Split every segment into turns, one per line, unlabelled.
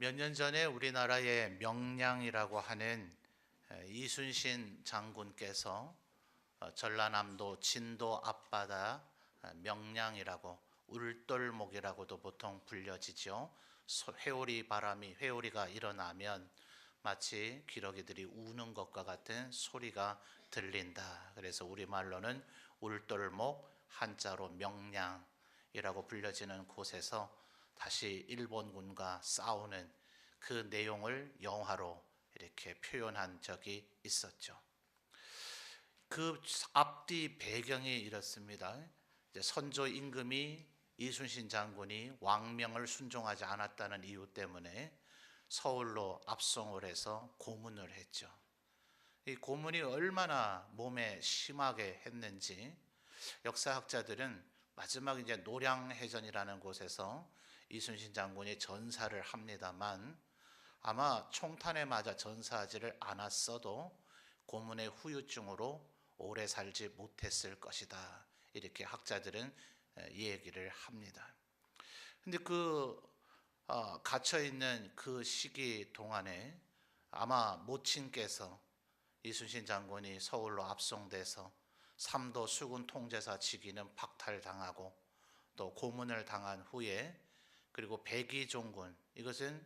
몇 년 전에 우리나라의 명량이라고 하는 이순신 장군께서 전라남도 진도 앞바다 명량이라고 울돌목이라고도 보통 불려지죠. 회오리가 일어나면 마치 기러기들이 우는 것과 같은 소리가 들린다. 그래서 우리말로는 울돌목, 한자로 명량이라고 불려지는 곳에서 다시 일본군과 싸우는 그 내용을 영화로 이렇게 표현한 적이 있었죠. 그 앞뒤 배경이 이렇습니다. 선조 임금이 이순신 장군이 왕명을 순종하지 않았다는 이유 때문에 서울로 압송을 해서 고문을 했죠. 이 고문이 얼마나 몸에 심하게 했는지 역사학자들은 마지막 이제 노량해전이라는 곳에서 이순신 장군이 전사를 합니다만 아마 총탄에 맞아 전사하지를 않았어도 고문의 후유증으로 오래 살지 못했을 것이다. 이렇게 학자들은 이 얘기를 합니다. 근데 갇혀 있는 그 시기 동안에 아마 모친께서 이순신 장군이 서울로 압송돼서 삼도 수군 통제사 직위는 박탈당하고 또 고문을 당한 후에 그리고 백의종군, 이것은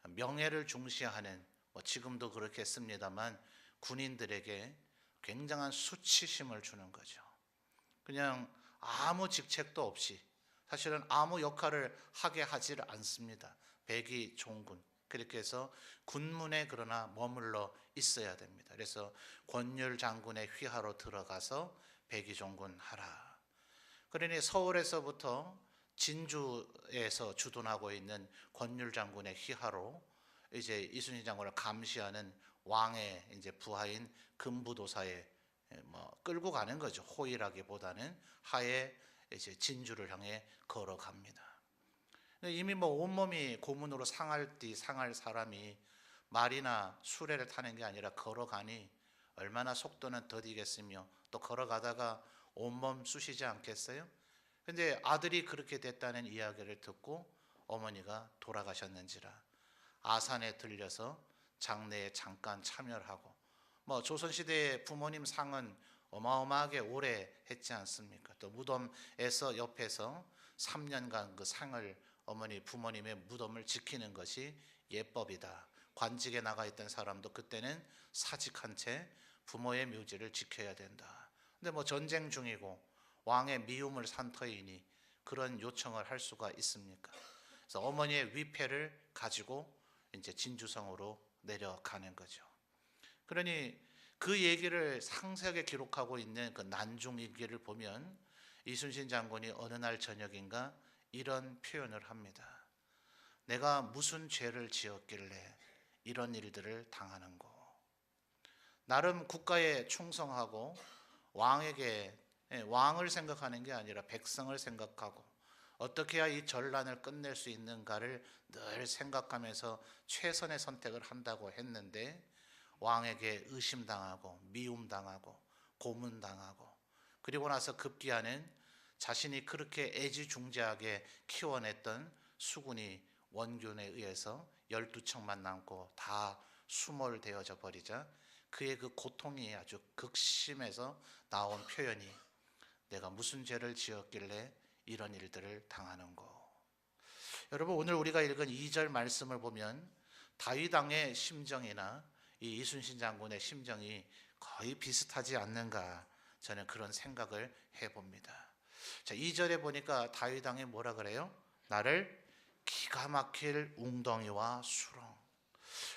명예를 중시하는 지금도 그렇겠습니다만 군인들에게 굉장한 수치심을 주는 거죠. 그냥 아무 직책도 없이 사실은 아무 역할을 하게 하지를 않습니다. 백의종군, 그렇게 해서 군문에 그러나 머물러 있어야 됩니다. 그래서 권율 장군의 휘하로 들어가서 백의종군 하라. 그러니 서울에서부터 진주에서 주둔하고 있는 권율 장군의 휘하로 이제 이순신 장군을 감시하는 왕의 이제 부하인 금부도사에 끌고 가는 거죠. 호위라기보다는 하에 이제 진주를 향해 걸어갑니다. 이미 온몸이 고문으로 상할 사람이 말이나 수레를 타는 게 아니라 걸어가니 얼마나 속도는 더디겠으며 또 걸어가다가 온몸 쑤시지 않겠어요? 근데 아들이 그렇게 됐다는 이야기를 듣고 어머니가 돌아가셨는지라 아산에 들려서 장례에 잠깐 참여하고 조선시대의 부모님 상은 어마어마하게 오래 했지 않습니까? 또 무덤에서 옆에서 3년간 그 상을 부모님의 무덤을 지키는 것이 예법이다. 관직에 나가 있던 사람도 그때는 사직한 채 부모의 묘지를 지켜야 된다. 근데 전쟁 중이고 왕의 미움을 산 터이니 그런 요청을 할 수가 있습니까? 그래서 어머니의 위패를 가지고 이제 진주성으로 내려가는 거죠. 그러니 그 얘기를 상세하게 기록하고 있는 그 난중일기를 보면 이순신 장군이 어느 날 저녁인가 이런 표현을 합니다. 내가 무슨 죄를 지었길래 이런 일들을 당하는고. 나름 국가에 충성하고 왕을 생각하는 게 아니라 백성을 생각하고 어떻게 해야 이 전란을 끝낼 수 있는가를 늘 생각하면서 최선의 선택을 한다고 했는데 왕에게 의심당하고 미움당하고 고문당하고 그리고 나서 급기야는 자신이 그렇게 애지중지하게 키워냈던 수군이 원균에 의해서 12척만 남고 다 수몰되어져 버리자 그의 그 고통이 아주 극심해서 나온 표현이 내가 무슨 죄를 지었길래 이런 일들을 당하는고. 여러분 오늘 우리가 읽은 2절 말씀을 보면 다윗 왕의 심정이나 이 이순신 장군의 심정이 거의 비슷하지 않는가 저는 그런 생각을 해봅니다. 자, 2절에 보니까 다윗 왕이 뭐라 그래요? 나를 기가 막힐 웅덩이와 수렁.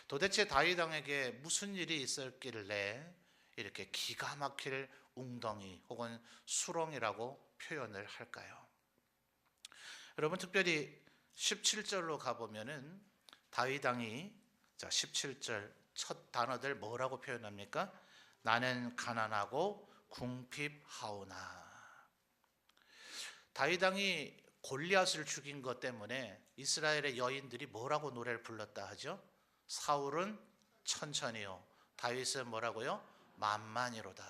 도대체 다윗 왕에게 무슨 일이 있었길래 이렇게 기가 막힐 웅덩이 혹은 수렁이라고 표현을 할까요? 여러분 특별히 17절로 가보면은 다윗 왕이 17절 첫 단어들 뭐라고 표현합니까? 나는 가난하고 궁핍하오나. 다윗 왕이 골리앗을 죽인 것 때문에 이스라엘의 여인들이 뭐라고 노래를 불렀다 하죠? 사울은 천천히요, 다윗은 뭐라고요? 만만히로다.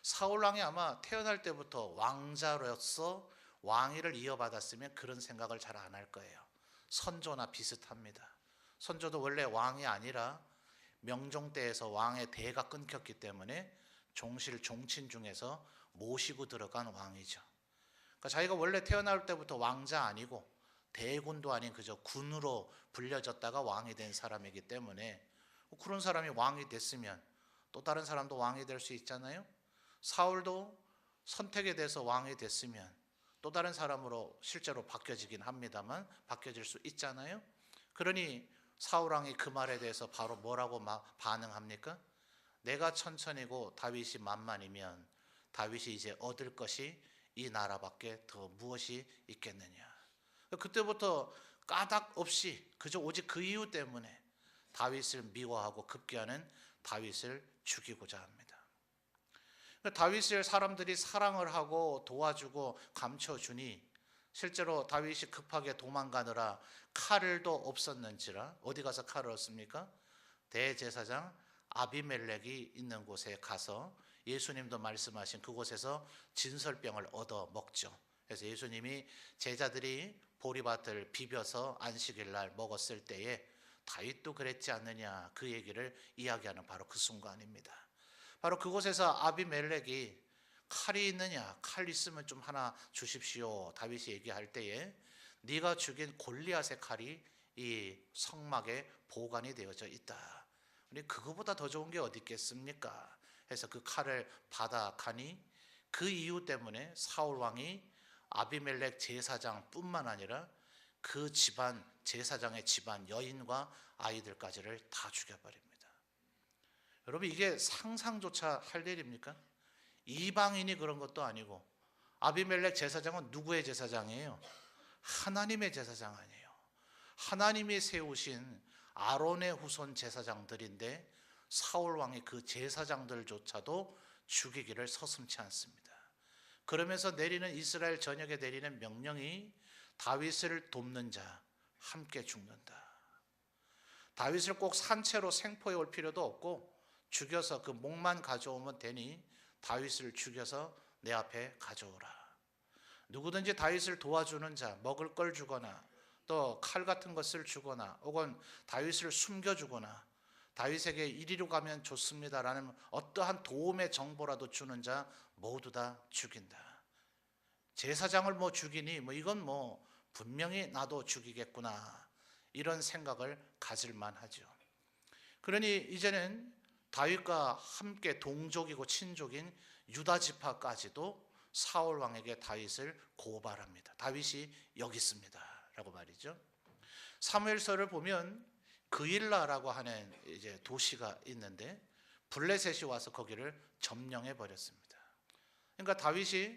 사울 왕이 아마 태어날 때부터 왕자로서 왕위를 이어받았으면 그런 생각을 잘 안 할 거예요. 선조나 비슷합니다. 선조도 원래 왕이 아니라 명종 때에서 왕의 대가 끊겼기 때문에 종실 종친 중에서 모시고 들어간 왕이죠. 그러니까 자기가 원래 태어날 때부터 왕자 아니고 대군도 아닌 그저 군으로 불려졌다가 왕이 된 사람이기 때문에 그런 사람이 왕이 됐으면 또 다른 사람도 왕이 될 수 있잖아요. 사울도 선택에 대해서 왕이 됐으면 또 다른 사람으로 실제로 바뀌어지긴 합니다만 바뀌어질 수 있잖아요. 그러니 사울왕이 그 말에 대해서 바로 뭐라고 반응합니까? 내가 천천히고 다윗이 만만이면 다윗이 이제 얻을 것이 이 나라밖에 더 무엇이 있겠느냐. 그때부터 까닭 없이 그저 오직 그 이유 때문에 다윗을 미워하고 급기야는 다윗을 죽이고자 합니다. 다윗을 사람들이 사랑을 하고 도와주고 감춰주니 실제로 다윗이 급하게 도망가느라 칼도 없었는지라 어디 가서 칼을 얻습니까? 대제사장 아비멜렉이 있는 곳에 가서 예수님도 말씀하신 그곳에서 진설병을 얻어 먹죠. 그래서 예수님이 제자들이 보리밭을 비벼서 안식일 날 먹었을 때에 다윗도 그랬지 않느냐 그 얘기를 이야기하는 바로 그 순간입니다. 바로 그곳에서 아비멜렉이 칼이 있느냐, 칼 있으면 좀 하나 주십시오 다윗이 얘기할 때에 네가 죽인 골리앗의 칼이 이 성막에 보관이 되어져 있다. 그거보다 더 좋은 게 어디 있겠습니까? 해서 그 칼을 받아가니 그 이유 때문에 사울 왕이 아비멜렉 제사장뿐만 아니라 그 집안 제사장의 집안 여인과 아이들까지를 다 죽여버립니다. 여러분 이게 상상조차 할 일입니까? 이방인이 그런 것도 아니고 아비멜렉 제사장은 누구의 제사장이에요? 하나님의 제사장 아니에요. 하나님이 세우신 아론의 후손 제사장들인데 사울 왕이 그 제사장들조차도 죽이기를 서슴지 않습니다. 그러면서 내리는 이스라엘 전역에 내리는 명령이 다윗을 돕는 자 함께 죽는다. 다윗을 꼭 산채로 생포해 올 필요도 없고 죽여서 그 목만 가져오면 되니 다윗을 죽여서 내 앞에 가져오라. 누구든지 다윗을 도와주는 자, 먹을 걸 주거나 또 칼 같은 것을 주거나 혹은 다윗을 숨겨주거나 다윗에게 이리로 가면 좋습니다라는 어떠한 도움의 정보라도 주는 자 모두 다 죽인다. 제사장을 뭐 죽이니 이건 분명히 나도 죽이겠구나 이런 생각을 가질만 하죠. 그러니 이제는 다윗과 함께 동족이고 친족인 유다 지파까지도 사울 왕에게 다윗을 고발합니다. 다윗이 여기 있습니다 라고 말이죠. 사무엘서를 보면 그일라라고 하는 이제 도시가 있는데 블레셋이 와서 거기를 점령해 버렸습니다. 그러니까 다윗이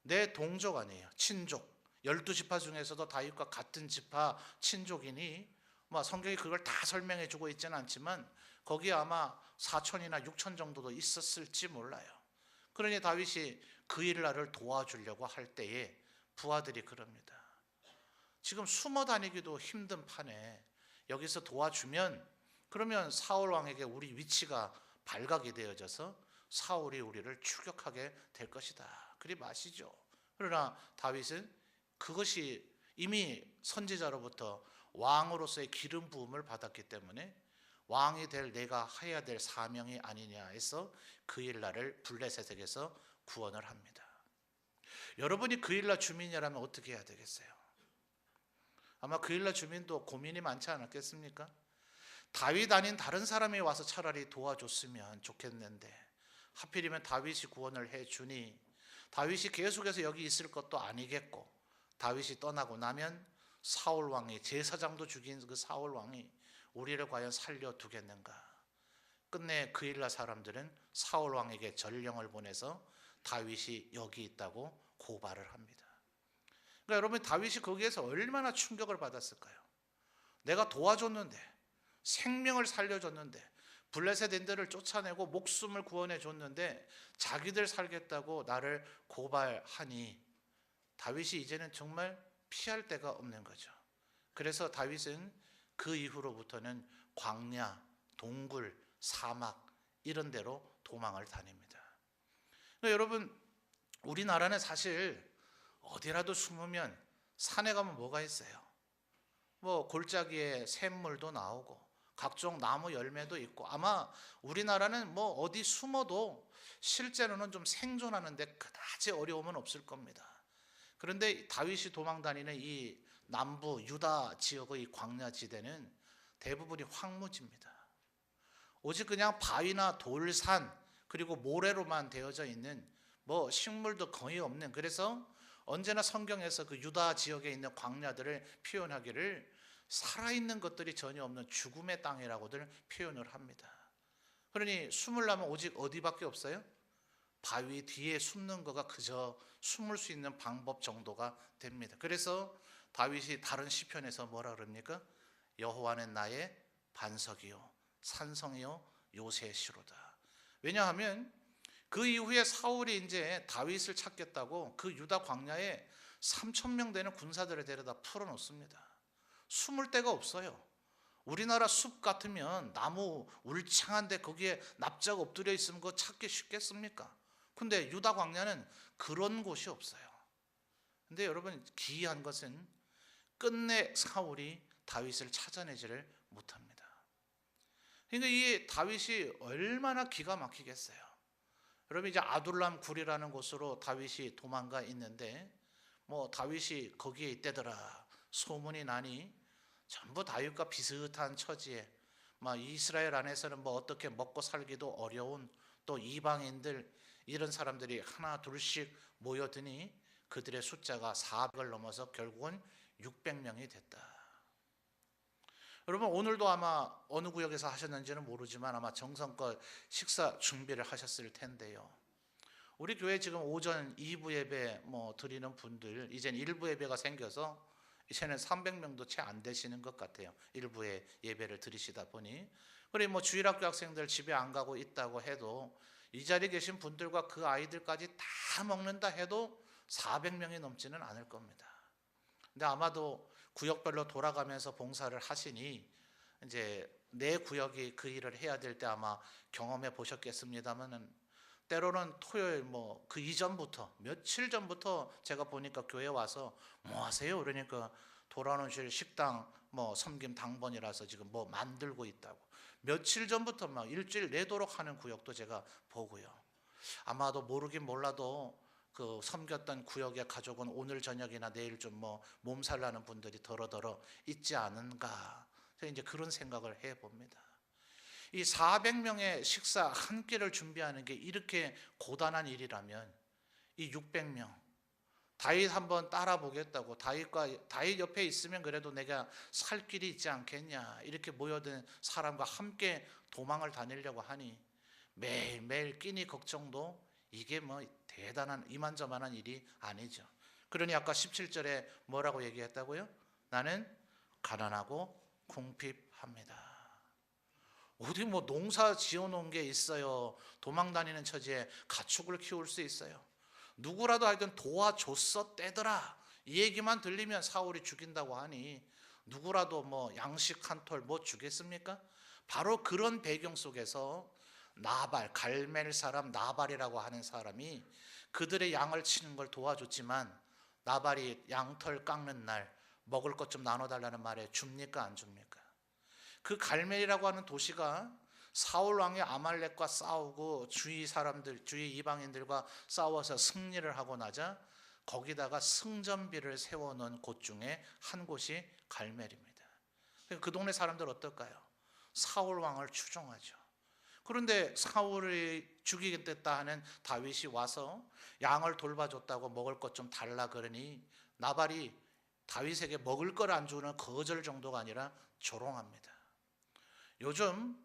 내 동족 아니에요. 친족. 12지파 중에서도 다윗과 같은 지파 친족이니 성경이 그걸 다 설명해 주고 있지는 않지만 거기에 아마 4천이나 6천 정도도 있었을지 몰라요. 그러니 다윗이 그일라를 도와주려고 할 때에 부하들이 그럽니다. 지금 숨어 다니기도 힘든 판에 여기서 도와주면 그러면 사울 왕에게 우리 위치가 발각이 되어져서 사울이 우리를 추격하게 될 것이다. 그리 마시죠. 그러나 다윗은 그것이 이미 선지자로부터 왕으로서의 기름 부음을 받았기 때문에 왕이 될 내가 해야 될 사명이 아니냐 해서 그일라를 블레셋에게서 구원을 합니다. 여러분이 그일라 주민이라면 어떻게 해야 되겠어요? 아마 그일라 주민도 고민이 많지 않았겠습니까? 다윗 아닌 다른 사람이 와서 차라리 도와줬으면 좋겠는데 하필이면 다윗이 구원을 해주니 다윗이 계속해서 여기 있을 것도 아니겠고 다윗이 떠나고 나면 사울 왕이 제사장도 죽인 그 사울 왕이 우리를 과연 살려두겠는가? 끝내 그일라 사람들은 사울 왕에게 전령을 보내서 다윗이 여기 있다고 고발을 합니다. 그러니까 여러분 다윗이 거기에서 얼마나 충격을 받았을까요? 내가 도와줬는데 생명을 살려줬는데 블레셋인들을 쫓아내고 목숨을 구원해 줬는데 자기들 살겠다고 나를 고발하니 다윗이 이제는 정말 피할 데가 없는 거죠. 그래서 다윗은 그 이후로부터는 광야, 동굴, 사막 이런 데로 도망을 다닙니다. 그러니까 여러분 우리나라는 사실 어디라도 숨으면 산에 가면 뭐가 있어요? 뭐 골짜기에 샘물도 나오고 각종 나무 열매도 있고, 아마 우리나라는 뭐 어디 숨어도 실제로는 좀 생존하는데 그다지 어려움은 없을 겁니다. 그런데 다윗이 도망다니는 이 남부 유다 지역의 이 광야 지대는 대부분이 황무지입니다. 오직 그냥 바위나 돌산 그리고 모래로만 되어져 있는, 뭐 식물도 거의 없는, 그래서 언제나 성경에서 그 유다 지역에 있는 광야들을 표현하기를 살아있는 것들이 전혀 없는 죽음의 땅이라고들 표현을 합니다. 그러니 숨으려면 오직 어디밖에 없어요? 바위 뒤에 숨는 거가 그저 숨을 수 있는 방법 정도가 됩니다. 그래서 다윗이 다른 시편에서 뭐라 그럽니까? 여호와는 나의 반석이요 산성이요 요새시로다. 왜냐하면 그 이후에 사울이 이제 다윗을 찾겠다고 그 유다 광야에 3,000명 되는 군사들을 데려다 풀어놓습니다. 숨을 데가 없어요. 우리나라 숲 같으면 나무 울창한데 거기에 납작 엎드려 있으면 그거 찾기 쉽겠습니까? 근데 유다 광야는 그런 곳이 없어요. 근데 여러분, 기이한 것은 끝내 사울이 다윗을 찾아내지를 못합니다. 그러니까 이 다윗이 얼마나 기가 막히겠어요. 여러분, 이제 아둘람 굴이라는 곳으로 다윗이 도망가 있는데, 뭐 다윗이 거기에 있대더라 소문이 나니 전부 다윗과 비슷한 처지에, 막 이스라엘 안에서는 뭐 어떻게 먹고 살기도 어려운 또 이방인들, 이런 사람들이 하나 둘씩 모여드니 그들의 숫자가 400을 넘어서 결국은 600명이 됐다. 여러분, 오늘도 아마 어느 구역에서 하셨는지는 모르지만 아마 정성껏 식사 준비를 하셨을 텐데요. 우리 교회 지금 오전 2부 예배 뭐 드리는 분들, 이젠 1부 예배가 생겨서 이제는 300명도 채 안 되시는 것 같아요. 1부에 예배를 드리시다 보니. 그리고 뭐 주일학교 학생들 집에 안 가고 있다고 해도 이 자리에 계신 분들과 그 아이들까지 다 먹는다 해도 400명이 넘지는 않을 겁니다. 근데 아마도 구역별로 돌아가면서 봉사를 하시니 이제 내 구역이 그 일을 해야 될 때 아마 경험해 보셨겠습니다만은, 때로는 토요일 뭐 그 이전부터 며칠 전부터 제가 보니까 교회 와서 뭐 하세요? 그러니까 돌아오는 주일 식당 뭐 섬김 당번이라서 지금 뭐 만들고 있다고 며칠 전부터 막 일주일 내도록 하는 구역도 제가 보고요. 아마도 모르긴 몰라도 그 섬겼던 구역의 가족은 오늘 저녁이나 내일 좀 뭐 몸살 나는 분들이 더러더러 있지 않은가, 이제 그런 생각을 해봅니다. 이 400명의 식사 한 끼를 준비하는 게 이렇게 고단한 일이라면 이 600명, 다윗 한번 따라 보겠다고, 다윗 옆에 있으면 그래도 내가 살 길이 있지 않겠냐, 이렇게 모여든 사람과 함께 도망을 다니려고 하니 매일매일 끼니 걱정도 이게 뭐 대단한 이만저만한 일이 아니죠. 그러니 아까 17절에 뭐라고 얘기했다고요? 나는 가난하고 궁핍합니다. 어디 뭐 농사 지어놓은 게 있어요. 도망다니는 처지에 가축을 키울 수 있어요. 누구라도 하여튼 도와줬어 떼더라, 이 얘기만 들리면 사울이 죽인다고 하니 누구라도 뭐 양식 한 톨 뭐 주겠습니까? 바로 그런 배경 속에서 나발, 갈멜 사람 나발이라고 하는 사람이 그들의 양을 치는 걸 도와줬지만, 나발이 양털 깎는 날 먹을 것 좀 나눠달라는 말에 줍니까 안 줍니까? 그 갈멜이라고 하는 도시가 사울 왕이 아말렉과 싸우고 주위 사람들, 주위 이방인들과 싸워서 승리를 하고 나자 거기다가 승전비를 세워놓은 곳 중에 한 곳이 갈멜입니다. 그 동네 사람들 어떨까요? 사울 왕을 추종하죠. 그런데 사울이 죽이겠다 하는 다윗이 와서 양을 돌봐줬다고 먹을 것 좀 달라 그러니 나발이 다윗에게 먹을 걸 안 주는 거절 정도가 아니라 조롱합니다. 요즘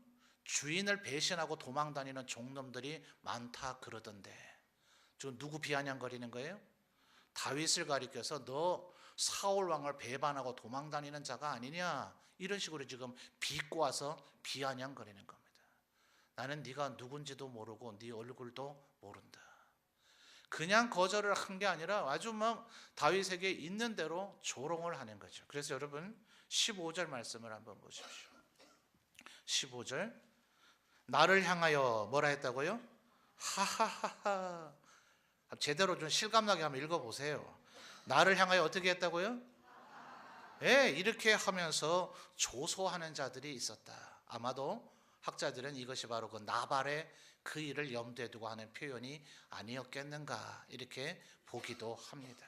주인을 배신하고 도망다니는 종놈들이 많다 그러던데 지금 누구 비아냥거리는 거예요? 다윗을 가리켜서 너 사울 왕을 배반하고 도망다니는 자가 아니냐, 이런 식으로 지금 비꼬아서 비아냥거리는 겁니다. 나는 네가 누군지도 모르고 네 얼굴도 모른다. 그냥 거절을 한 게 아니라 아주 막 다윗에게 있는 대로 조롱을 하는 거죠. 그래서 여러분 15절 말씀을 한번 보십시오. 15절, 나를 향하여 뭐라 했다고요? 하하하하. 제대로 좀 실감나게 한번 읽어보세요. 나를 향하여 어떻게 했다고요? 예, 이렇게 하면서 조소하는 자들이 있었다. 아마도 학자들은 이것이 바로 그 나발의 그 일을 염두에 두고 하는 표현이 아니었겠는가 이렇게 보기도 합니다.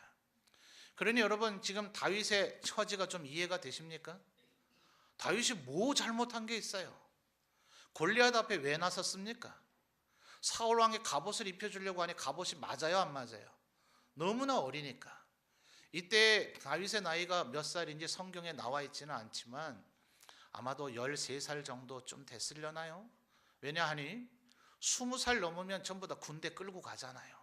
그러니 여러분, 지금 다윗의 처지가 좀 이해가 되십니까? 다윗이 뭐 잘못한 게 있어요? 골리앗 앞에 왜 나섰습니까? 사울 왕의 갑옷을 입혀주려고 하니 갑옷이 맞아요, 안 맞아요? 너무나 어리니까. 이때 다윗의 나이가 몇 살인지 성경에 나와 있지는 않지만 아마도 13살 정도 좀 됐으려나요? 왜냐하니 20살 넘으면 전부 다 군대 끌고 가잖아요.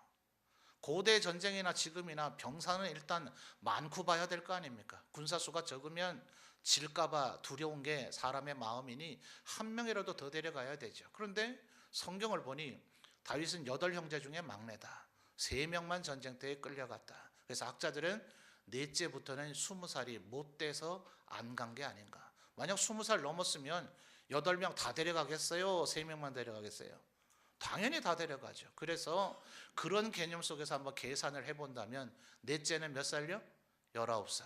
고대 전쟁이나 지금이나 병사는 일단 많고 봐야 될 거 아닙니까? 군사수가 적으면 질까봐 두려운 게 사람의 마음이니 한 명이라도 더 데려가야 되죠. 그런데 성경을 보니 다윗은 8형제 중에 막내다. 3명만 전쟁터에 끌려갔다. 그래서 학자들은 넷째부터는 20살이 못 돼서 안 간 게 아닌가. 만약 20살 넘었으면 8명 다 데려가겠어요? 3명만 데려가겠어요? 당연히 다 데려가죠. 그래서 그런 개념 속에서 한번 계산을 해본다면 넷째는 몇 살요? 19살.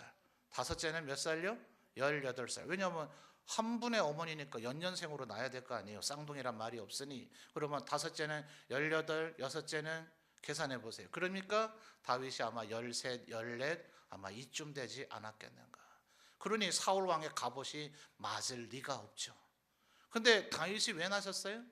다섯째는 몇 살요? 18살. 왜냐하면 한 분의 어머니니까 연년생으로 낳아야 될 거 아니에요. 쌍둥이란 말이 없으니. 그러면 다섯째는 18, 여섯째는 계산해 보세요. 그러니까 다윗이 아마 13, 14 아마 이쯤 되지 않았겠는가. 그러니 사울 왕의 갑옷이 맞을 리가 없죠. 근데 다윗이 왜 나섰어요?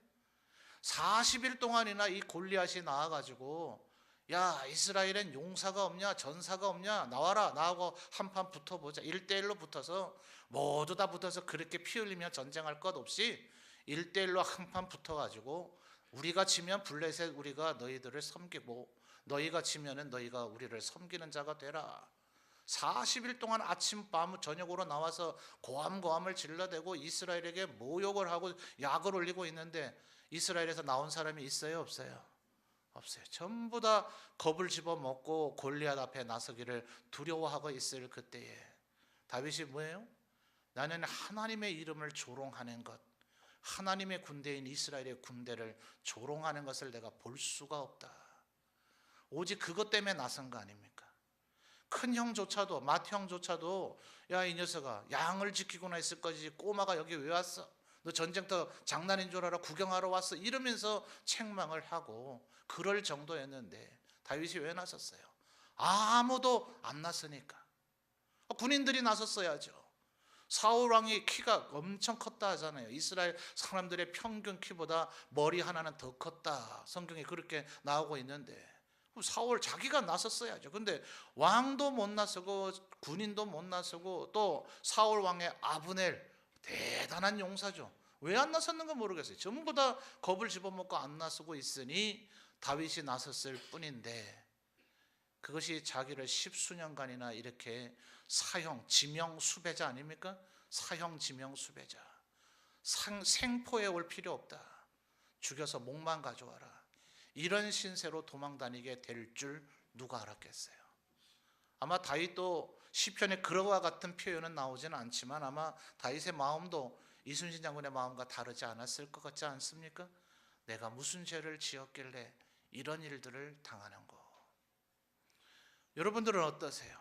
40일 동안이나 이 골리앗이 나와가지고 야, 이스라엘엔 용사가 없냐, 전사가 없냐, 나와라, 나하고 한판 붙어보자. 1대1로 붙어서 모두 다 붙어서 그렇게 피 흘리며 전쟁할 것 없이 1대1로 한판 붙어가지고 우리가 지면 블레셋 우리가 너희들을 섬기고 너희가 지면은 너희가 우리를 섬기는 자가 되라. 40일 동안 아침 밤 저녁으로 나와서 고함고함을 질러대고 이스라엘에게 모욕을 하고 약을 올리고 있는데 이스라엘에서 나온 사람이 있어요, 없어요? 없어요. 전부 다 겁을 집어먹고 골리앗 앞에 나서기를 두려워하고 있을 그때에 다윗이 뭐예요? 나는 하나님의 이름을 조롱하는 것, 하나님의 군대인 이스라엘의 군대를 조롱하는 것을 내가 볼 수가 없다. 오직 그것 때문에 나선 거 아닙니까? 큰 형조차도, 맏 형조차도 야, 이 녀석아, 양을 지키고나 있을 거지 꼬마가 여기 왜 왔어? 너 전쟁터 장난인 줄 알아? 구경하러 왔어? 이러면서 책망을 하고 그럴 정도였는데 다윗이 왜 나섰어요? 아무도 안 나서니까. 군인들이 나섰어야죠. 사울 왕이 키가 엄청 컸다 하잖아요. 이스라엘 사람들의 평균 키보다 머리 하나는 더 컸다. 성경에 그렇게 나오고 있는데 사울 자기가 나섰어야죠. 근데 왕도 못 나서고 군인도 못 나서고 또 사울 왕의 아브넬 대단한 용사죠. 왜 안 나섰는가 모르겠어요. 전부 다 겁을 집어먹고 안 나서고 있으니 다윗이 나섰을 뿐인데 그것이 자기를 10수년간이나 이렇게 사형, 지명 수배자 아닙니까? 사형, 지명 수배자. 생포해 올 필요 없다. 죽여서 목만 가져와라. 이런 신세로 도망다니게 될 줄 누가 알았겠어요? 아마 다윗도 시편에 그와 같은 표현은 나오지는 않지만 아마 다윗의 마음도 이순신 장군의 마음과 다르지 않았을 것 같지 않습니까? 내가 무슨 죄를 지었길래 이런 일들을 당하는 거. 여러분들은 어떠세요?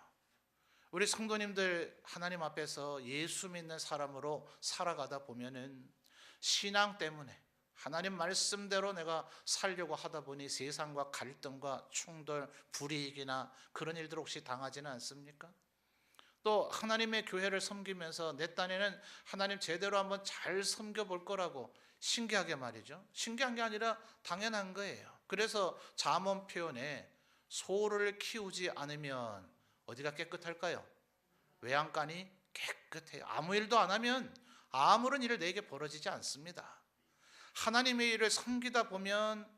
우리 성도님들 하나님 앞에서 예수 믿는 사람으로 살아가다 보면은 신앙 때문에 하나님 말씀대로 내가 살려고 하다 보니 세상과 갈등과 충돌, 불이익이나 그런 일들 혹시 당하지는 않습니까? 또 하나님의 교회를 섬기면서 내 딴에는 하나님 제대로 한번 잘 섬겨볼 거라고 신기하게 말이죠. 신기한 게 아니라 당연한 거예요. 그래서 잠언 표현에 소를 키우지 않으면 어디가 깨끗할까요? 외양간이 깨끗해요. 아무 일도 안 하면 아무런 일을 내게 벌어지지 않습니다. 하나님의 일을 섬기다 보면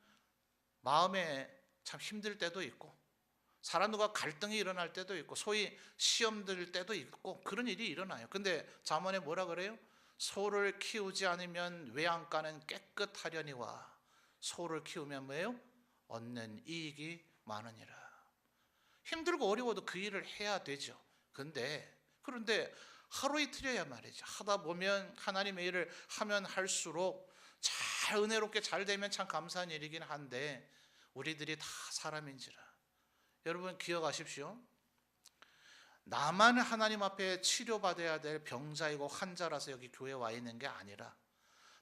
마음에 참 힘들 때도 있고 사람들과 갈등이 일어날 때도 있고 소위 시험 들 때도 있고 그런 일이 일어나요. 근데 잠언에 뭐라 그래요? 소를 키우지 않으면 외양간은 깨끗하려니와 소를 키우면 뭐예요? 얻는 이익이 많으니라. 힘들고 어려워도 그 일을 해야 되죠. 그런데 하루 이틀이야 말이죠. 하다 보면 하나님의 일을 하면 할수록 잘 은혜롭게 잘 되면 참 감사한 일이긴 한데 우리들이 다 사람인지라. 여러분 기억하십시오. 나만 하나님 앞에 치료받아야 될 병자이고 환자라서 여기 교회에 와 있는 게 아니라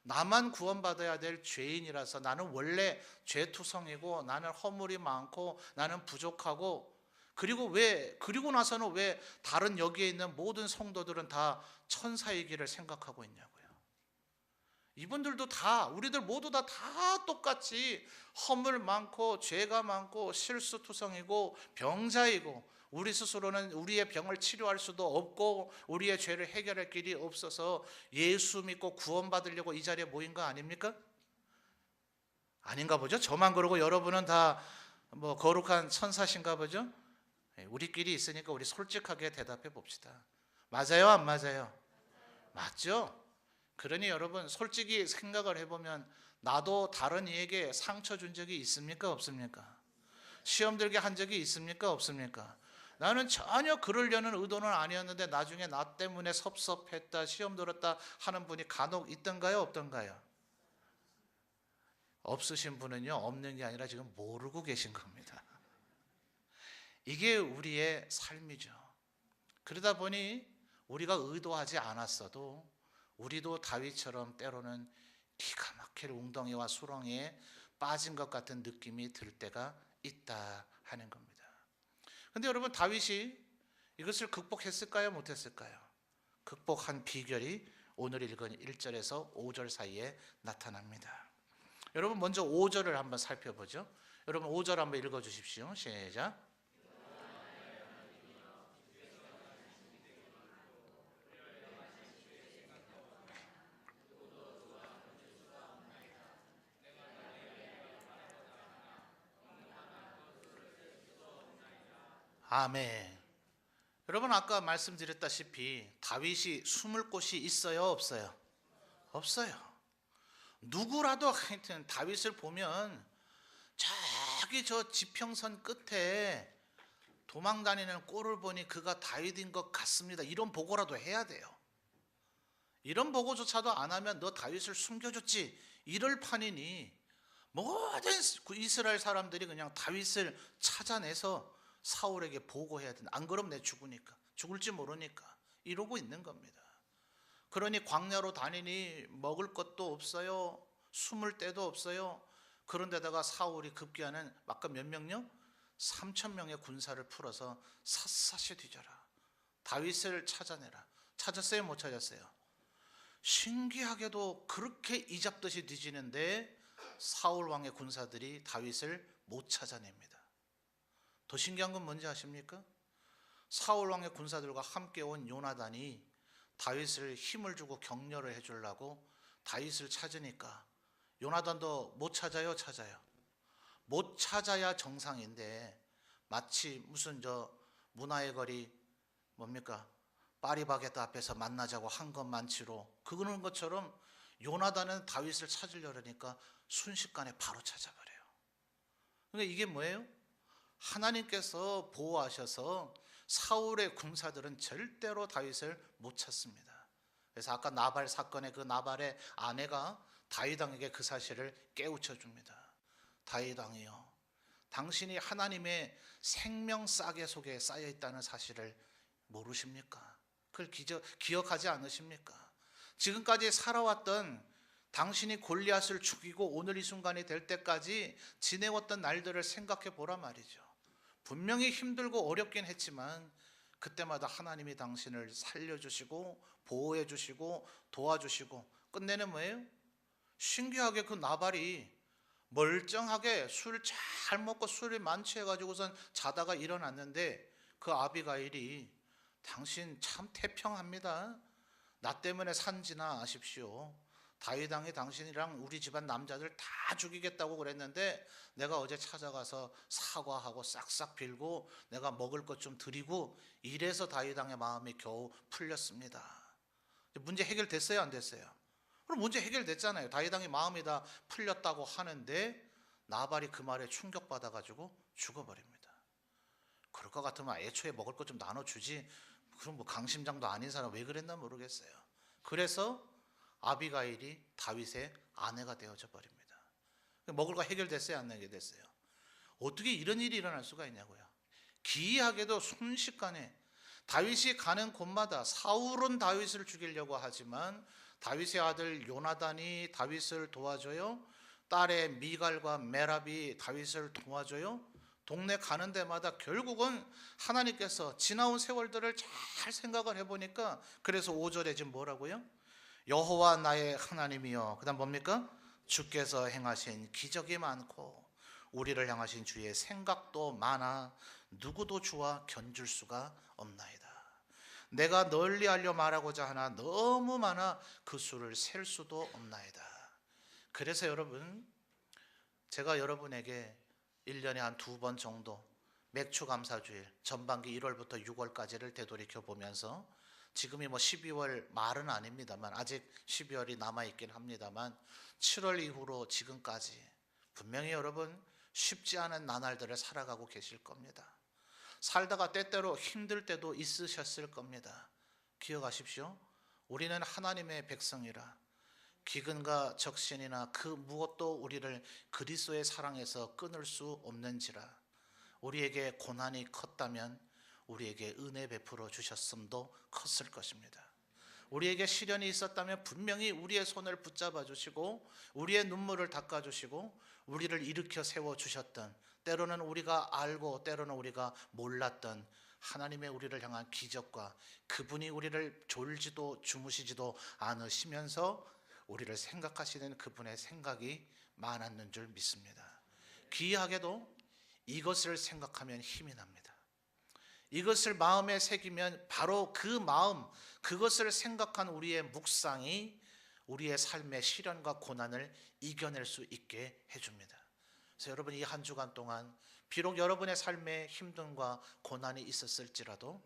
나만 구원받아야 될 죄인이라서 나는 원래 죄투성이고 나는 허물이 많고 나는 부족하고 그리고 나서는 왜 다른 여기에 있는 모든 성도들은 다 천사이기를 생각하고 있냐고요. 이분들도 다 우리들 모두 다 똑같이 허물 많고 죄가 많고 실수투성이고 병자이고 우리 스스로는 우리의 병을 치료할 수도 없고 우리의 죄를 해결할 길이 없어서 예수 믿고 구원받으려고 이 자리에 모인 거 아닙니까? 아닌가 보죠? 저만 그러고 여러분은 다 뭐 거룩한 천사신가 보죠? 우리끼리 있으니까 우리 솔직하게 대답해 봅시다. 맞아요, 안 맞아요? 맞죠? 그러니 여러분 솔직히 생각을 해보면 나도 다른 이에게 상처 준 적이 있습니까? 없습니까? 시험 들게 한 적이 있습니까? 없습니까? 나는 전혀 그러려는 의도는 아니었는데 나중에 나 때문에 섭섭했다, 시험 들었다 하는 분이 간혹 있던가요? 없던가요? 없으신 분은요, 없는 게 아니라 지금 모르고 계신 겁니다. 이게 우리의 삶이죠. 그러다 보니 우리가 의도하지 않았어도 우리도 다윗처럼 때로는 기가 막힐 웅덩이와 수렁에 빠진 것 같은 느낌이 들 때가 있다 하는 겁니다. 근데 여러분 다윗이 이것을 극복했을까요? 못했을까요? 극복한 비결이 오늘 읽은 1절에서 5절 사이에 나타납니다. 여러분 먼저 5절을 한번 살펴보죠. 여러분 5절 한번 읽어주십시오. 시작. 아멘. 여러분 아까 말씀드렸다시피 다윗이 숨을 곳이 있어요, 없어요? 없어요. 누구라도 하여튼 다윗을 보면 저기 저 지평선 끝에 도망다니는 꼴을 보니 그가 다윗인 것 같습니다. 이런 보고라도 해야 돼요. 이런 보고조차도 안 하면 너 다윗을 숨겨줬지 이럴 판이니 모든 이스라엘 사람들이 그냥 다윗을 찾아내서 사울에게 보고해야 된다. 안 그러면 내 죽으니까, 죽을지 모르니까 이러고 있는 겁니다. 그러니 광야로 다니니 먹을 것도 없어요, 숨을 데도 없어요. 그런데다가 사울이 급기야는 아까 몇 명요? 3,000명의 군사를 풀어서 샅샅이 뒤져라, 다윗을 찾아내라. 찾았어요, 못 찾았어요? 신기하게도 그렇게 이잡듯이 뒤지는데 사울 왕의 군사들이 다윗을 못 찾아냅니다. 더 신기한 건 뭔지 아십니까? 사울 왕의 군사들과 함께 온 요나단이 다윗을 힘을 주고 격려를 해주려고 다윗을 찾으니까 요나단도 못 찾아요, 찾아요? 못 찾아야 정상인데 마치 무슨 저 문화의 거리 뭡니까? 파리바게뜨 앞에서 만나자고 한 것만치로 그러는 것처럼 요나단은 다윗을 찾으려니까 순식간에 바로 찾아버려요. 그러니까 이게 뭐예요? 하나님께서 보호하셔서 사울의 군사들은 절대로 다윗을 못 찾습니다. 그래서 아까 나발 사건의 그 나발의 아내가 다윗 왕에게 그 사실을 깨우쳐 줍니다. 다윗 왕이요, 당신이 하나님의 생명 싸개 속에 쌓여 있다는 사실을 모르십니까? 그걸 기억하지 않으십니까? 지금까지 살아왔던 당신이 골리앗을 죽이고 오늘 이 순간이 될 때까지 지내왔던 날들을 생각해 보란 말이죠. 분명히 힘들고 어렵긴 했지만 그때마다 하나님이 당신을 살려주시고 보호해 주시고 도와주시고 끝내는 뭐예요? 신기하게 그 나발이 멀쩡하게 술 잘 먹고 술이 만취해가지고선 자다가 일어났는데 그 아비가일이 당신 참 태평합니다. 나 때문에 산지나 아십시오. 다윗 왕이 당신이랑 우리 집안 남자들 다 죽이겠다고 그랬는데 내가 어제 찾아가서 사과하고 싹싹 빌고 내가 먹을 것 좀 드리고 이래서 다윗 왕의 마음이 겨우 풀렸습니다. 문제 해결됐어요, 안 됐어요? 그럼 문제 해결됐잖아요. 다윗 왕의 마음이 다 풀렸다고 하는데 나발이 그 말에 충격받아가지고 죽어버립니다. 그럴 것 같으면 애초에 먹을 것 좀 나눠주지, 그럼 뭐 강심장도 아닌 사람 왜 그랬나 모르겠어요. 그래서 아비가일이 다윗의 아내가 되어져 버립니다. 먹을 거 해결됐어요, 안 해결됐어요? 어떻게 이런 일이 일어날 수가 있냐고요. 기이하게도 순식간에 다윗이 가는 곳마다 사울은 다윗을 죽이려고 하지만 다윗의 아들 요나단이 다윗을 도와줘요. 딸의 미갈과 메랍이 다윗을 도와줘요. 동네 가는 데마다 결국은 하나님께서 지나온 세월들을 잘 생각을 해보니까, 그래서 5절에 지금 뭐라고요? 여호와 나의 하나님이여, 그 다음 뭡니까? 주께서 행하신 기적이 많고 우리를 향하신 주의 생각도 많아 누구도 주와 견줄 수가 없나이다. 내가 널리 알려 말하고자 하나 너무 많아 그 수를 셀 수도 없나이다. 그래서 여러분, 제가 여러분에게 1년에 한 2번 정도 맥주 감사주일, 전반기 1월부터 6월까지를 되돌이켜 보면서, 지금이 12월 말은 아닙니다만 아직 12월이 남아있긴 합니다만 7월 이후로 지금까지 분명히 여러분 쉽지 않은 나날들을 살아가고 계실 겁니다. 살다가 때때로 힘들 때도 있으셨을 겁니다. 기억하십시오. 우리는 하나님의 백성이라 기근과 적신이나 그 무엇도 우리를 그리스도의 사랑에서 끊을 수 없는지라, 우리에게 고난이 컸다면 우리에게 은혜 베풀어 주셨음도 컸을 것입니다. 우리에게 시련이 있었다면 분명히 우리의 손을 붙잡아 주시고 우리의 눈물을 닦아 주시고 우리를 일으켜 세워 주셨던, 때로는 우리가 알고 때로는 우리가 몰랐던 하나님의 우리를 향한 기적과 그분이 우리를 졸지도 주무시지도 않으시면서 우리를 생각하시는 그분의 생각이 많았는 줄 믿습니다. 기이하게도 이것을 생각하면 힘이 납니다. 이것을 마음에 새기면 바로 그 마음, 그것을 생각한 우리의 묵상이 우리의 삶의 시련과 고난을 이겨낼 수 있게 해줍니다. 그래서 여러분, 이 한 주간 동안 비록 여러분의 삶에 힘듦과 고난이 있었을지라도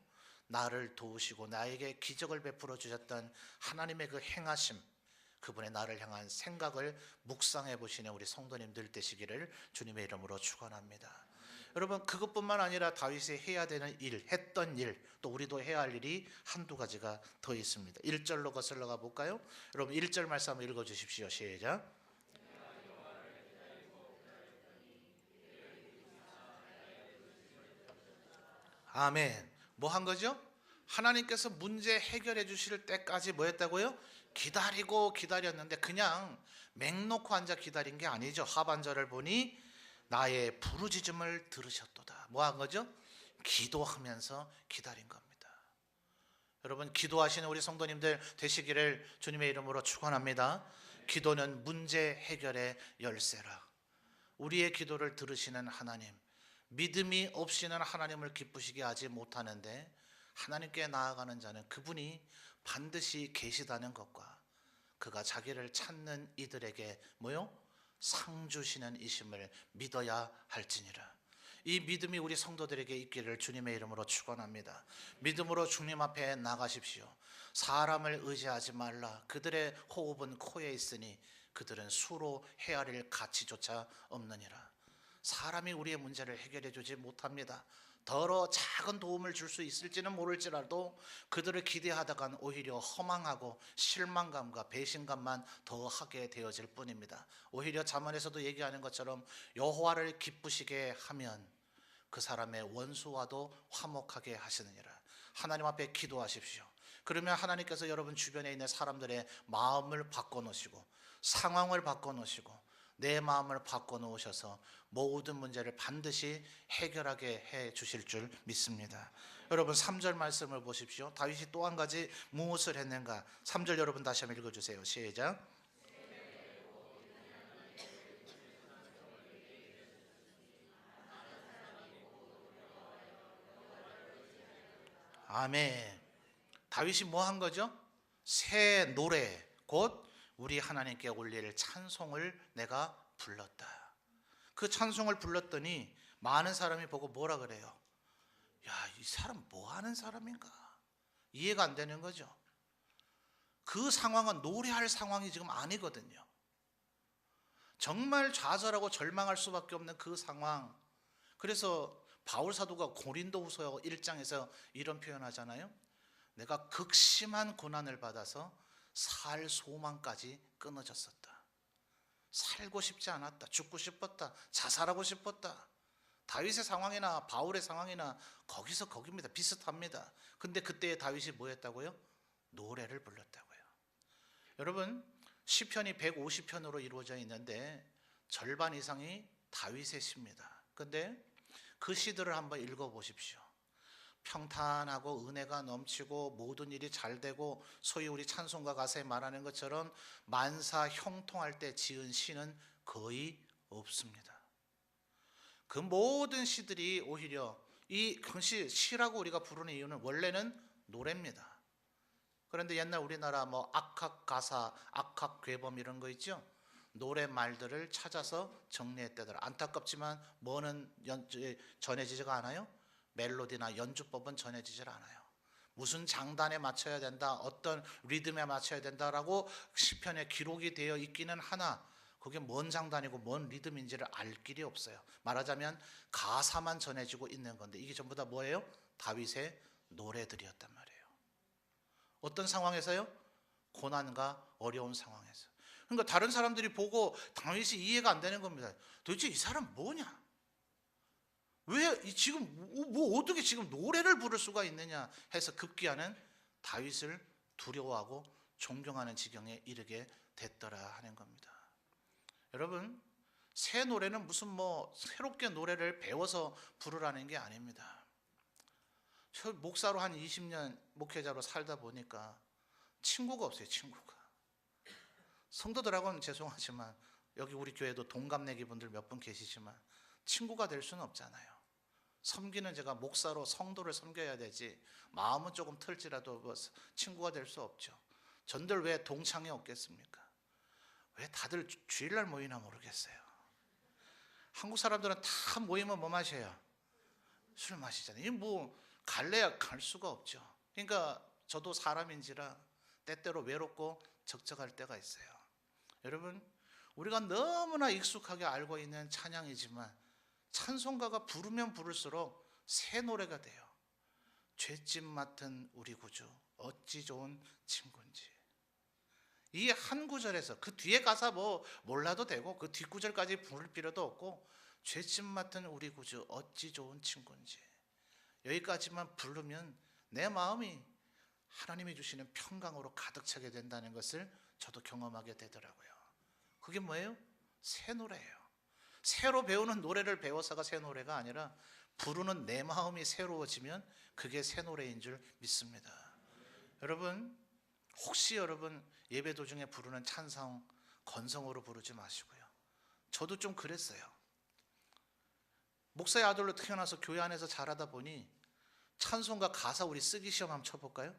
나를 도우시고 나에게 기적을 베풀어 주셨던 하나님의 그 행하심, 그분의 나를 향한 생각을 묵상해 보시는 우리 성도님들 되시기를 주님의 이름으로 축원합니다. 여러분, 그것뿐만 아니라 다윗이 해야 되는 일, 했던 일, 또 우리도 해야 할 일이 한두 가지가 더 있습니다. 1절로 거슬러 가 볼까요? 여러분 1절 말씀 한번 읽어 주십시오. 시작. 아멘. 뭐 한 거죠? 하나님께서 문제 해결해 주실 때까지 뭐 했다고요? 기다리고 기다렸는데 그냥 맹 놓고 앉아 기다린 게 아니죠. 하반절을 보니 나의 부르짖음을 들으셨도다. 뭐 한 거죠? 기도하면서 기다린 겁니다. 여러분, 기도하시는 우리 성도님들 되시기를 주님의 이름으로 축원합니다. 기도는 문제 해결의 열쇠라. 우리의 기도를 들으시는 하나님, 믿음이 없이는 하나님을 기쁘시게 하지 못하는데 하나님께 나아가는 자는 그분이 반드시 계시다는 것과 그가 자기를 찾는 이들에게 뭐요? 상 주시는 이심을 믿어야 할지니라. 이 믿음이 우리 성도들에게 있기를 주님의 이름으로 축원합니다. 믿음으로 주님 앞에 나가십시오. 사람을 의지하지 말라. 그들의 호흡은 코에 있으니 그들은 수로 헤아릴 가치조차 없느니라. 사람이 우리의 문제를 해결해 주지 못합니다. 더러 작은 도움을 줄 수 있을지는 모를지라도 그들을 기대하다간 오히려 허망하고 실망감과 배신감만 더하게 되어질 뿐입니다. 오히려 잠언에서도 얘기하는 것처럼 여호와를 기쁘시게 하면 그 사람의 원수와도 화목하게 하시느니라. 하나님 앞에 기도하십시오. 그러면 하나님께서 여러분 주변에 있는 사람들의 마음을 바꿔놓으시고 상황을 바꿔놓으시고 내 마음을 바꿔놓으셔서 모든 문제를 반드시 해결하게 해 주실 줄 믿습니다. 여러분 3절 말씀을 보십시오. 다윗이 또 한 가지 무엇을 했는가? 3절 여러분 다시 한번 읽어주세요. 시작. 아멘. 다윗이 뭐 한 거죠? 새 노래, 곧 우리 하나님께 올릴 찬송을 내가 불렀다. 그 찬송을 불렀더니 많은 사람이 보고 뭐라 그래요? 야, 이 사람 뭐 하는 사람인가? 이해가 안 되는 거죠. 그 상황은 노래할 상황이 지금 아니거든요. 정말 좌절하고 절망할 수밖에 없는 그 상황. 그래서 바울 사도가 고린도후서 1장에서 이런 표현하잖아요. 내가 극심한 고난을 받아서 살 소망까지 끊어졌었다. 살고 싶지 않았다. 죽고 싶었다. 자살하고 싶었다. 다윗의 상황이나 바울의 상황이나 거기서 거기입니다. 비슷합니다. 근데 그때의 다윗이 뭐 했다고요? 노래를 불렀다고요. 여러분, 시편이 150편으로 이루어져 있는데 절반 이상이 다윗의 시입니다. 근데 그 시들을 한번 읽어보십시오. 평탄하고 은혜가 넘치고 모든 일이 잘 되고 소위 우리 찬송가 가사에 말하는 것처럼 만사 형통할 때 지은 시는 거의 없습니다. 그 모든 시들이 오히려 이 시라고 우리가 부르는 이유는 원래는 노래입니다. 그런데 옛날 우리나라 뭐 악학 가사, 악학 괴범 이런 거 있죠? 노래 말들을 찾아서 정리했다더라. 안타깝지만 뭐는 전해지지가 않아요? 멜로디나 연주법은 전해지질 않아요. 무슨 장단에 맞춰야 된다, 어떤 리듬에 맞춰야 된다라고 시편에 기록이 되어 있기는 하나 그게 뭔 장단이고 뭔 리듬인지를 알 길이 없어요. 말하자면 가사만 전해지고 있는 건데 이게 전부 다 뭐예요? 다윗의 노래들이었단 말이에요. 어떤 상황에서요? 고난과 어려운 상황에서. 그러니까 다른 사람들이 보고 다윗이 이해가 안 되는 겁니다. 도대체 이 사람 뭐냐? 왜 지금 뭐 어떻게 지금 노래를 부를 수가 있느냐 해서 급기야는 다윗을 두려워하고 존경하는 지경에 이르게 됐더라 하는 겁니다. 여러분, 새 노래는 무슨 뭐 새롭게 노래를 배워서 부르라는 게 아닙니다. 저 목사로 한 20년 목회자로 살다 보니까 친구가 없어요. 친구가. 성도들하고는 죄송하지만 여기 우리 교회도 동갑내기 분들 몇 분 계시지만 친구가 될 수는 없잖아요. 섬기는 제가 목사로 성도를 섬겨야 되지 마음은 조금 틀지라도 뭐 친구가 될 수 없죠. 전들 왜 동창회 없겠습니까? 왜 다들 주일날 모이나 모르겠어요. 한국 사람들은 다 모이면 뭐 마셔요? 술 마시잖아요. 이게 뭐 갈래야 갈 수가 없죠. 그러니까 저도 사람인지라 때때로 외롭고 적적할 때가 있어요. 여러분, 우리가 너무나 익숙하게 알고 있는 찬양이지만 찬송가가 부르면 부를수록 새 노래가 돼요. 죄짐 맡은 우리 구주 어찌 좋은 친구인지. 이 한 구절에서 그 뒤에 가사 뭐 몰라도 되고 그 뒷구절까지 부를 필요도 없고 죄짐 맡은 우리 구주 어찌 좋은 친구인지 여기까지만 부르면 내 마음이 하나님이 주시는 평강으로 가득 차게 된다는 것을 저도 경험하게 되더라고요. 그게 뭐예요? 새 노래예요. 새로 배우는 노래를 배워서가 새 노래가 아니라 부르는 내 마음이 새로워지면 그게 새 노래인 줄 믿습니다. 여러분, 혹시 여러분 예배 도중에 부르는 찬송 건성으로 부르지 마시고요. 저도 좀 그랬어요. 목사의 아들로 태어나서 교회 안에서 자라다 보니 찬송가 가사 우리 쓰기 시험 한번 쳐볼까요?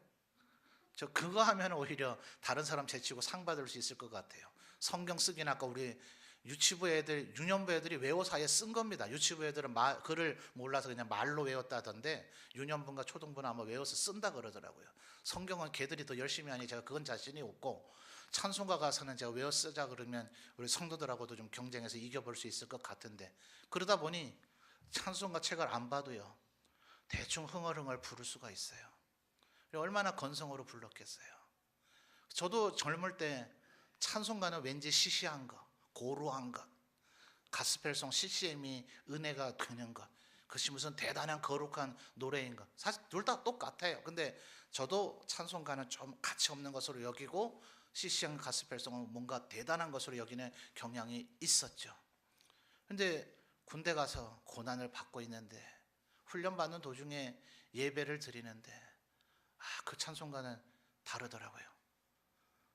저 그거 하면 오히려 다른 사람 제치고 상 받을 수 있을 것 같아요. 성경 쓰기는 아까 우리 유치부 애들, 유년부 애들이 외워서 아예 쓴 겁니다. 유치부 애들은 글을 몰라서 그냥 말로 외웠다던데 유년부인가 초등부는 아마 외워서 쓴다 그러더라고요. 성경은 걔들이 더 열심히 하니 제가 그건 자신이 없고 찬송가 가사는 제가 외워 쓰자 그러면 우리 성도들하고도 좀 경쟁해서 이겨볼 수 있을 것 같은데 그러다 보니 찬송가 책을 안 봐도요 대충 흥얼흥얼 부를 수가 있어요. 얼마나 건성으로 불렀겠어요. 저도 젊을 때 찬송가는 왠지 시시한 거, 고루한 것, 가스펠송 CCM이 은혜가 되는 것, 그것이 무슨 대단한 거룩한 노래인 것, 사실 둘 다 똑같아요. 근데 저도 찬송가는 좀 가치 없는 것으로 여기고 CCM 가스펠송은 뭔가 대단한 것으로 여기는 경향이 있었죠. 근데 군대 가서 고난을 받고 있는데 훈련받는 도중에 예배를 드리는데 그 찬송가는 다르더라고요.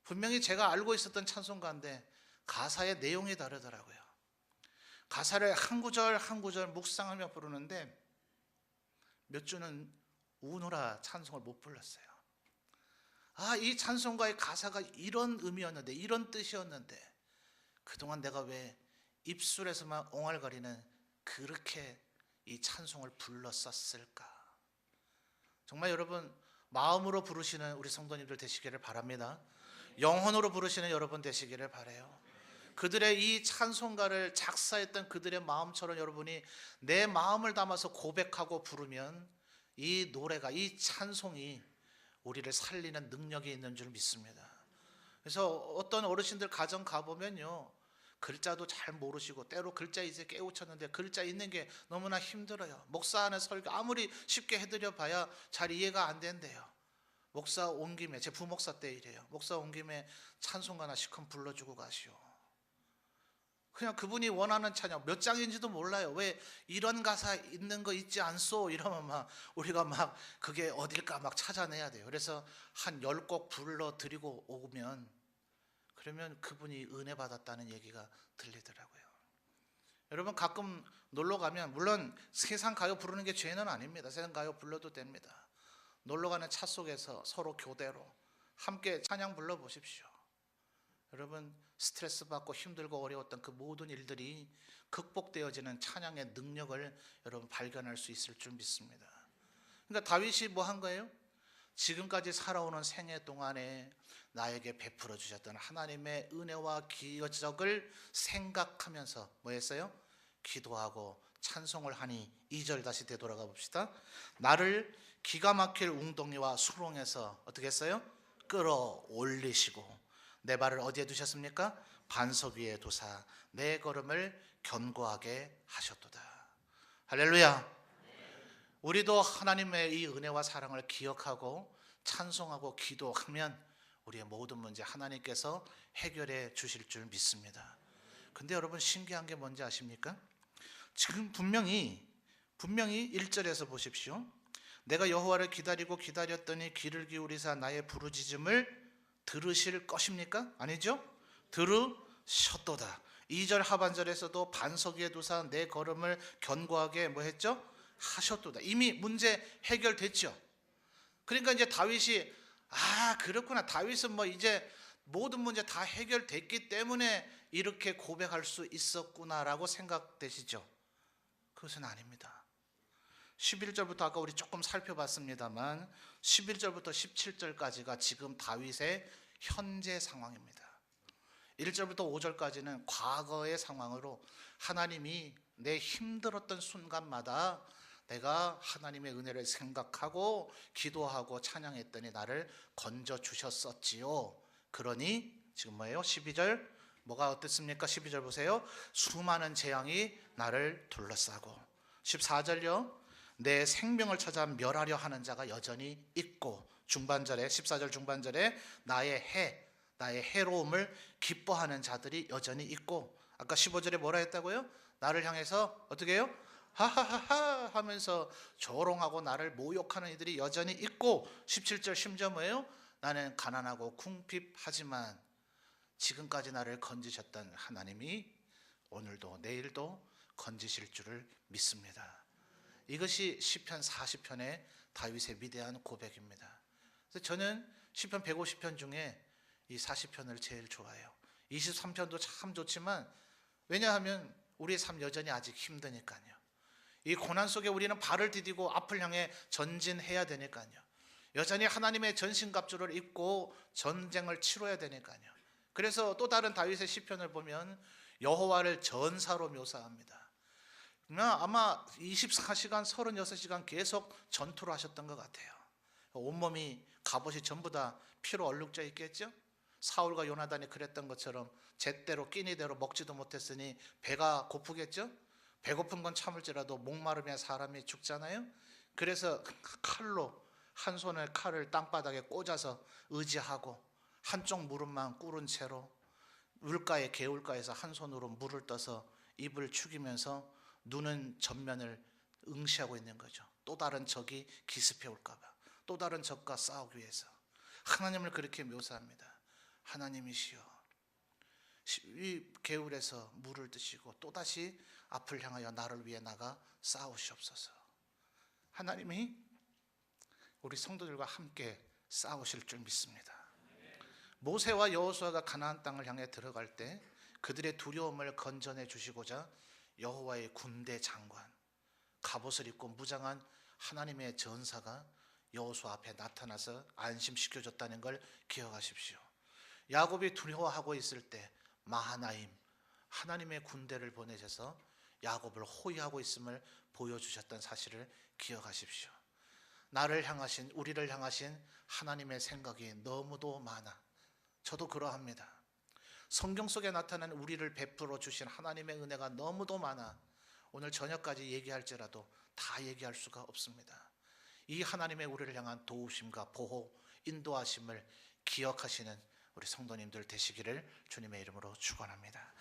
분명히 제가 알고 있었던 찬송가인데 가사의 내용이 다르더라고요. 가사를 한 구절 한 구절 묵상하며 부르는데 몇 주는 우느라 찬송을 못 불렀어요. 이 찬송가의 가사가 이런 의미였는데 이런 뜻이었는데 그동안 내가 왜 입술에서만 옹알거리는 그렇게 이 찬송을 불렀었을까. 정말 여러분 마음으로 부르시는 우리 성도님들 되시기를 바랍니다. 영혼으로 부르시는 여러분 되시기를 바라요. 그들의 이 찬송가를 작사했던 그들의 마음처럼 여러분이 내 마음을 담아서 고백하고 부르면 이 노래가, 이 찬송이 우리를 살리는 능력이 있는 줄 믿습니다. 그래서 어떤 어르신들 가정 가보면요 글자도 잘 모르시고 때로 글자 이제 깨우쳤는데 글자 읽는 게 너무나 힘들어요. 목사하는 설교 아무리 쉽게 해드려 봐야 잘 이해가 안 된대요. 목사 온 김에, 제 부목사 때 이래요. 목사 온 김에 찬송가 하나씩 불러주고 가시오. 그냥 그분이 원하는 찬양 몇 장인지도 몰라요. 왜 이런 가사 있는 거 있지 않소? 이러면 막 우리가 막 그게 어딜까 막 찾아내야 돼요. 그래서 한 10곡 불러드리고 오면 그러면 그분이 은혜 받았다는 얘기가 들리더라고요. 여러분 가끔 놀러 가면 물론 세상 가요 부르는 게 죄는 아닙니다. 세상 가요 불러도 됩니다. 놀러 가는 차 속에서 서로 교대로 함께 찬양 불러 보십시오. 여러분 스트레스 받고 힘들고 어려웠던 그 모든 일들이 극복되어지는 찬양의 능력을 여러분 발견할 수 있을 줄 믿습니다. 그러니까 다윗이 뭐 한 거예요? 지금까지 살아오는 생애 동안에 나에게 베풀어 주셨던 하나님의 은혜와 기적을 생각하면서 뭐 했어요? 기도하고 찬송을 하니 2절 다시 되돌아가 봅시다. 나를 기가 막힐 웅덩이와 수렁에서 어떻게 했어요? 끌어올리시고 내 발을 어디에 두셨습니까? 반석 위에 두사 내 걸음을 견고하게 하셨도다. 할렐루야. 우리도 하나님의 이 은혜와 사랑을 기억하고 찬송하고 기도하면 우리의 모든 문제 하나님께서 해결해 주실 줄 믿습니다. 근데 여러분 신기한 게 뭔지 아십니까? 지금 분명히 1절에서 보십시오. 내가 여호와를 기다리고 기다렸더니 귀를 기울이사 나의 부르짖음을 들으실 것입니까? 아니죠? 들으셨도다. 2절 하반절에서도 반석 위에 두사 내 걸음을 견고하게 뭐 했죠? 하셨도다. 이미 문제 해결됐죠. 그러니까 이제 다윗이 그렇구나. 다윗은 뭐 이제 모든 문제 다 해결됐기 때문에 이렇게 고백할 수 있었구나라고 생각되시죠? 그것은 아닙니다. 11절부터 아까 우리 조금 살펴봤습니다만 11절부터 17절까지가 지금 다윗의 현재 상황입니다. 1절부터 5절까지는 과거의 상황으로 하나님이 내 힘들었던 순간마다 내가 하나님의 은혜를 생각하고 기도하고 찬양했더니 나를 건져주셨었지요. 그러니 지금 뭐예요? 12절 뭐가 어땠습니까? 12절 보세요. 수많은 재앙이 나를 둘러싸고 14절요. 내 생명을 찾아 멸하려 하는 자가 여전히 있고 중반절에 14절 중반절에 나의 해로움을 기뻐하는 자들이 여전히 있고 아까 15절에 뭐라 했다고요? 나를 향해서 어떻게 해요? 하하하하 하면서 조롱하고 나를 모욕하는 이들이 여전히 있고 17절 심지어 뭐예요? 나는 가난하고 궁핍하지만 지금까지 나를 건지셨던 하나님이 오늘도 내일도 건지실 줄을 믿습니다. 이것이 시편 40편의 다윗의 위대한 고백입니다. 그래서 저는 시편 150편 중에 이 40편을 제일 좋아해요. 23편도 참 좋지만 왜냐하면 우리의 삶 여전히 아직 힘드니까요. 이 고난 속에 우리는 발을 디디고 앞을 향해 전진해야 되니까요. 여전히 하나님의 전신갑주를 입고 전쟁을 치러야 되니까요. 그래서 또 다른 다윗의 시편을 보면 여호와를 전사로 묘사합니다. 아마 24시간 36시간 계속 전투를 하셨던 것 같아요. 온몸이 갑옷이 전부 다 피로 얼룩져 있겠죠. 사울과 요나단이 그랬던 것처럼 제때로 끼니대로 먹지도 못했으니 배가 고프겠죠. 배고픈 건 참을지라도 목마르면 사람이 죽잖아요. 그래서 칼로 한 손에 칼을 땅바닥에 꽂아서 의지하고 한쪽 무릎만 꿇은 채로 물가에 개울가에서 한 손으로 물을 떠서 입을 축이면서 눈은 전면을 응시하고 있는 거죠. 또 다른 적이 기습해 올까 봐. 또 다른 적과 싸우기 위해서. 하나님을 그렇게 묘사합니다. 하나님이시여 이 개울에서 물을 드시고 또다시 앞을 향하여 나를 위해 나가 싸우시옵소서. 하나님이 우리 성도들과 함께 싸우실 줄 믿습니다. 모세와 여호수아가 가나안 땅을 향해 들어갈 때 그들의 두려움을 건져내 주시고자 여호와의 군대 장관 갑옷을 입고 무장한 하나님의 전사가 여호수아 앞에 나타나서 안심시켜줬다는 걸 기억하십시오. 야곱이 두려워하고 있을 때 마하나임 하나님의 군대를 보내셔서 야곱을 호위하고 있음을 보여주셨던 사실을 기억하십시오. 나를 향하신 우리를 향하신 하나님의 생각이 너무도 많아. 저도 그러합니다. 성경 속에 나타난 우리를 베풀어 주신 하나님의 은혜가 너무도 많아 오늘 저녁까지 얘기할지라도 다 얘기할 수가 없습니다. 이 하나님의 우리를 향한 도우심과 보호, 인도하심을 기억하시는 우리 성도님들 되시기를 주님의 이름으로 축원합니다.